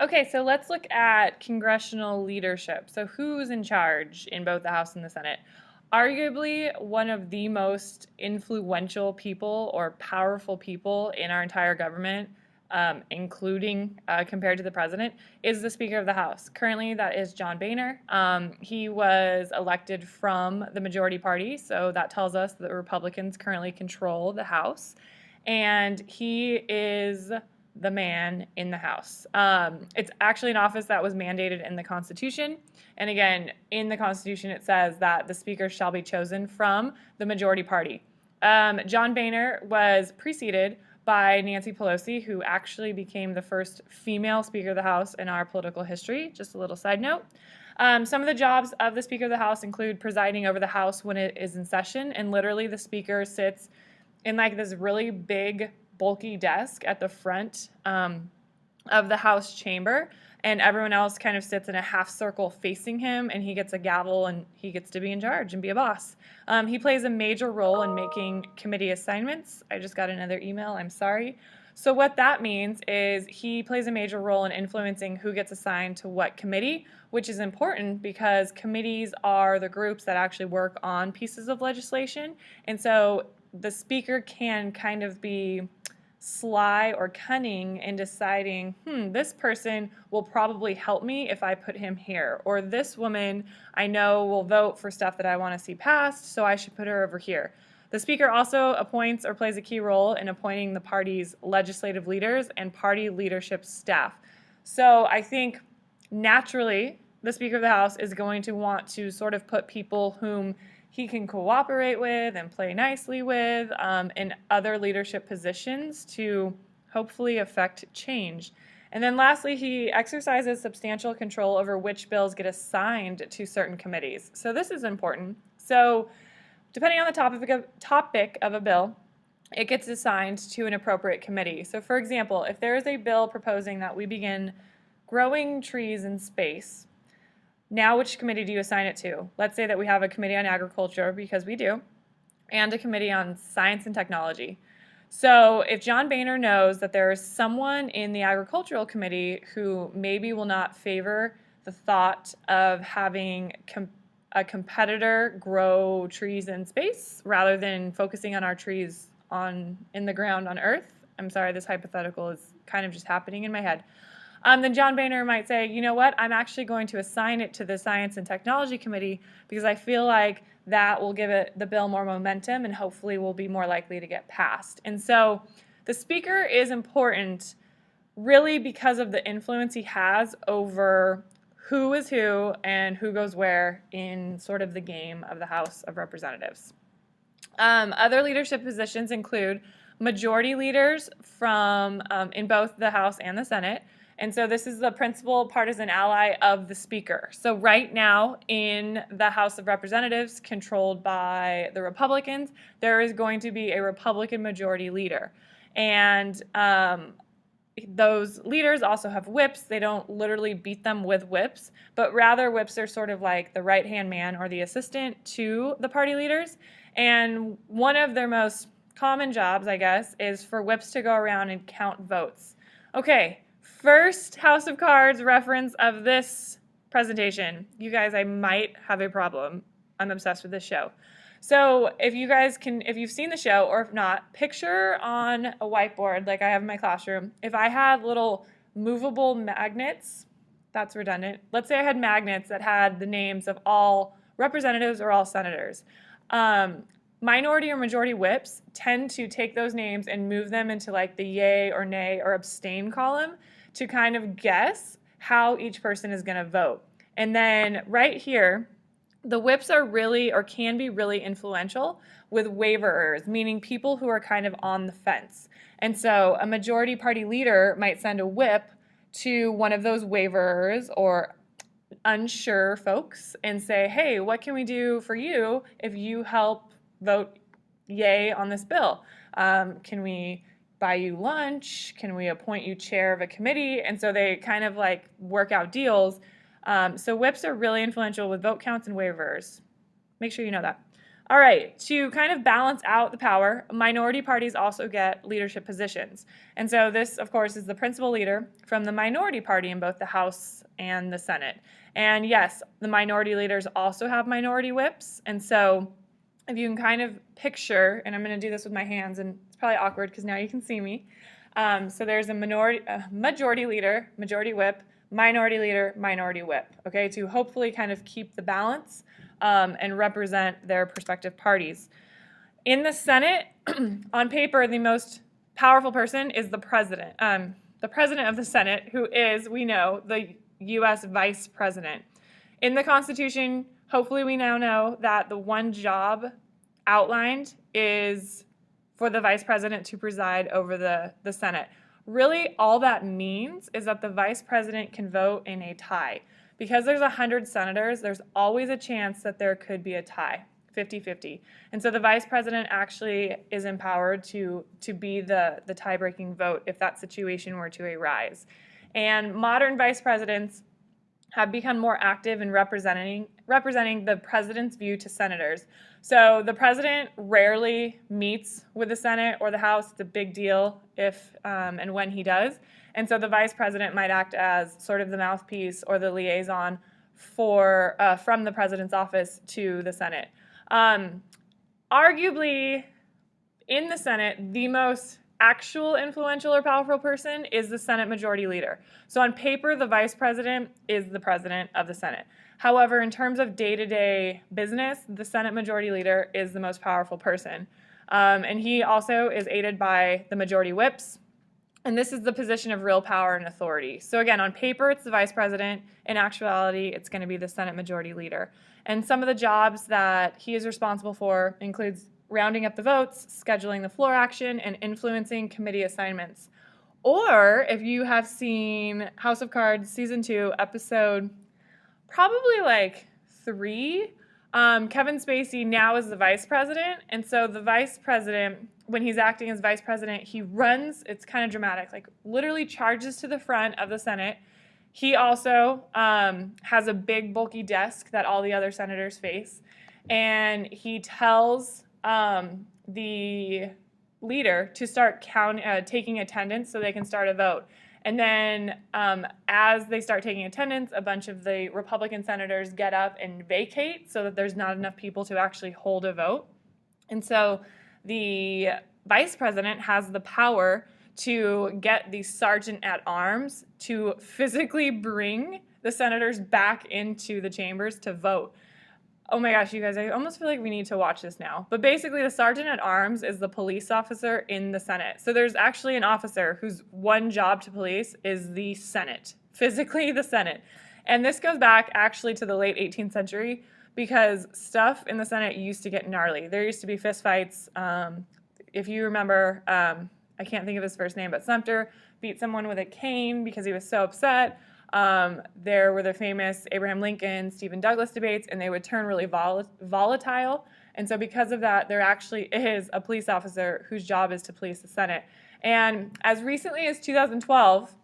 Okay, so let's look at congressional leadership. So who's in charge in both the House and the Senate? Arguably one of the most influential people or powerful people in our entire government, including compared to the president, is the Speaker of the House. Currently, that is John Boehner. He was elected from the majority party, so that tells us that the Republicans currently control the House. And he is the man in the House. It's actually an office that was mandated in the Constitution. And again, in the Constitution, it says that the Speaker shall be chosen from the majority party. John Boehner was preceded by Nancy Pelosi, who actually became the first female Speaker of the House in our political history. Just a little side note. Some of the jobs of the Speaker of the House include presiding over the House when it is in session, and literally the Speaker sits in like this really big, bulky desk at the front of the House chamber, and everyone else kind of sits in a half circle facing him, and he gets a gavel and he gets to be in charge and be a boss. He plays a major role in making committee assignments. I just got another email, I'm sorry. So what that means is he plays a major role in influencing who gets assigned to what committee, which is important because committees are the groups that actually work on pieces of legislation. And so the Speaker can kind of be sly or cunning in deciding, this person will probably help me if I put him here, or this woman I know will vote for stuff that I want to see passed, so I should put her over here. The Speaker also appoints or plays a key role in appointing the party's legislative leaders and party leadership staff. So I think naturally the Speaker of the House is going to want to sort of put people whom he can cooperate with and play nicely with in other leadership positions to hopefully affect change. And then lastly, he exercises substantial control over which bills get assigned to certain committees. So this is important. So depending on the topic of a bill, it gets assigned to an appropriate committee. So for example, if there is a bill proposing that we begin growing trees in space, now which committee do you assign it to? Let's say that we have a committee on agriculture, because we do, and a committee on science and technology. So if John Boehner knows that there is someone in the agricultural committee who maybe will not favor the thought of having a competitor grow trees in space rather than focusing on our trees in the ground on Earth, I'm sorry, this hypothetical is kind of just happening in my head. Then John Boehner might say, you know what, I'm actually going to assign it to the Science and Technology Committee because I feel like that will give the bill more momentum and hopefully will be more likely to get passed. And so the Speaker is important really because of the influence he has over who is who and who goes where in sort of the game of the House of Representatives. Other leadership positions include majority leaders from in both the House and the Senate. And so this is the principal partisan ally of the Speaker. So right now in the House of Representatives controlled by the Republicans, there is going to be a Republican majority leader. And those leaders also have whips. They don't literally beat them with whips, but rather whips are sort of like the right-hand man or the assistant to the party leaders. And one of their most common jobs, I guess, is for whips to go around and count votes. Okay. First House of Cards reference of this presentation. You guys, I might have a problem. I'm obsessed with this show. So if you've seen the show or if not, picture on a whiteboard like I have in my classroom, if I had little movable magnets, that's redundant. Let's say I had magnets that had the names of all representatives or all senators. Minority or majority whips tend to take those names and move them into like the yay or nay or abstain column to kind of guess how each person is going to vote. And then right here, the whips are really or can be really influential with waverers, meaning people who are kind of on the fence. And so a majority party leader might send a whip to one of those waverers or unsure folks and say, hey, what can we do for you if you help vote yay on this bill? Can we buy you lunch? Can we appoint you chair of a committee? And so they kind of like work out deals. So whips are really influential with vote counts and waivers. Make sure you know that. All right, to kind of balance out the power, minority parties also get leadership positions. And so this, of course, is the principal leader from the minority party in both the House and the Senate. And yes, the minority leaders also have minority whips. And so if you can kind of picture, and I'm going to do this with my hands, and it's probably awkward because now you can see me. So there's a majority leader, majority whip, minority leader, minority whip, okay, to hopefully kind of keep the balance and represent their prospective parties. In the Senate, on paper, the most powerful person is the president of the Senate, who is, we know, the U.S. vice president. In the Constitution, hopefully we now know that the one job outlined is for the vice president to preside over the Senate. Really, all that means is that the vice president can vote in a tie. Because there's 100 senators, there's always a chance that there could be a tie, 50-50. And so the vice president actually is empowered to be the tie-breaking vote if that situation were to arise. And modern vice presidents have become more active in representing the president's view to senators. So the president rarely meets with the Senate or the House. It's a big deal if and when he does. And so the vice president might act as sort of the mouthpiece or the liaison from the president's office to the Senate. Arguably, in the Senate, the most actual influential or powerful person is the Senate majority leader. So on paper, the vice president is the president of the Senate. However, in terms of day-to-day business, the Senate majority leader is the most powerful person. And he also is aided by the majority whips. And this is the position of real power and authority. So again, on paper, it's the vice president. In actuality, it's going to be the Senate majority leader. And some of the jobs that he is responsible for includes rounding up the votes, scheduling the floor action, and influencing committee assignments. Or if you have seen House of Cards Season 2, episode probably like 3, Kevin Spacey now is the vice president. And so the vice president, when he's acting as vice president, he runs, it's kind of dramatic, like literally charges to the front of the Senate. He also has a big bulky desk that all the other senators face. And he tells the leader to start taking attendance so they can start a vote. And then as they start taking attendance, a bunch of the Republican senators get up and vacate so that there's not enough people to actually hold a vote. And so the vice president has the power to get the sergeant at arms to physically bring the senators back into the chambers to vote. Oh my gosh, you guys, I almost feel like we need to watch this now. But basically, the sergeant at arms is the police officer in the Senate. So there's actually an officer whose one job to police is the Senate, physically the Senate. And this goes back actually to the late 18th century because stuff in the Senate used to get gnarly. There used to be fistfights. If you remember, I can't think of his first name, but Sumter beat someone with a cane because he was so upset. There were the famous Abraham Lincoln, Stephen Douglas debates, and they would turn really volatile. And so because of that, there actually is a police officer whose job is to police the Senate. And as recently as 2012,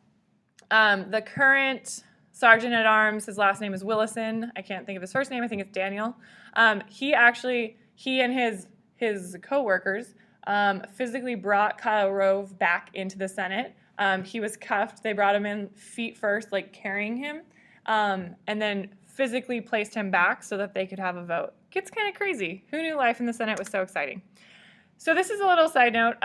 the current sergeant at arms, his last name is Willison. I can't think of his first name. I think it's Daniel. He and his co-workers physically brought Kyle Rove back into the Senate. He was cuffed. They brought him in feet first, like carrying him, and then physically placed him back so that they could have a vote. Gets kind of crazy. Who knew life in the Senate was so exciting? So this is a little side note.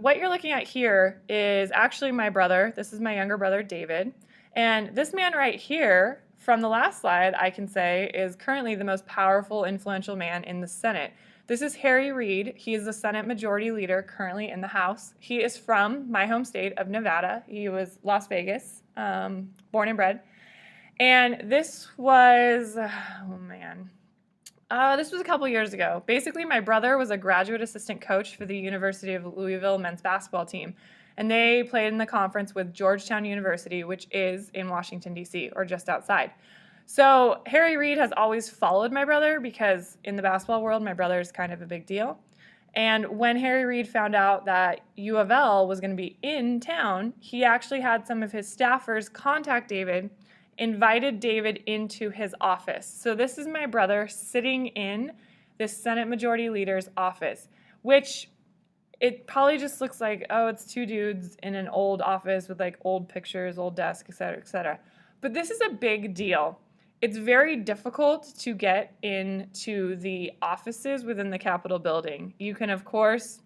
What you're looking at here is actually my brother. This is my younger brother, David. And this man right here, from the last slide, I can say, is currently the most powerful, influential man in the Senate. This is Harry Reid. He is the Senate Majority Leader currently in the House. He is from my home state of Nevada. He was Las Vegas, born and bred. And this was, this was a couple years ago. Basically, my brother was a graduate assistant coach for the University of Louisville men's basketball team. And they played in the conference with Georgetown University, which is in Washington, D.C., or just outside. So Harry Reid has always followed my brother because in the basketball world, my brother is kind of a big deal. And when Harry Reid found out that U of L was going to be in town, he actually had some of his staffers contact David, invited David into his office. So this is my brother sitting in this Senate Majority Leader's office, which it probably just looks like, oh, it's two dudes in an old office with like old pictures, old desk, et cetera, et cetera. But this is a big deal. It's very difficult to get into the offices within the Capitol building. You can, of course,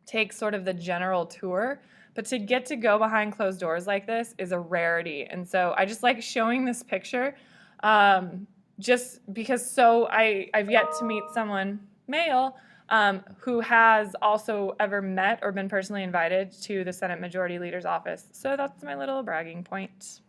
take sort of the general tour, but to get to go behind closed doors like this is a rarity. And so I just like showing this picture just because I've yet to meet someone, male, who has also ever met or been personally invited to the Senate Majority Leader's office. So that's my little bragging point.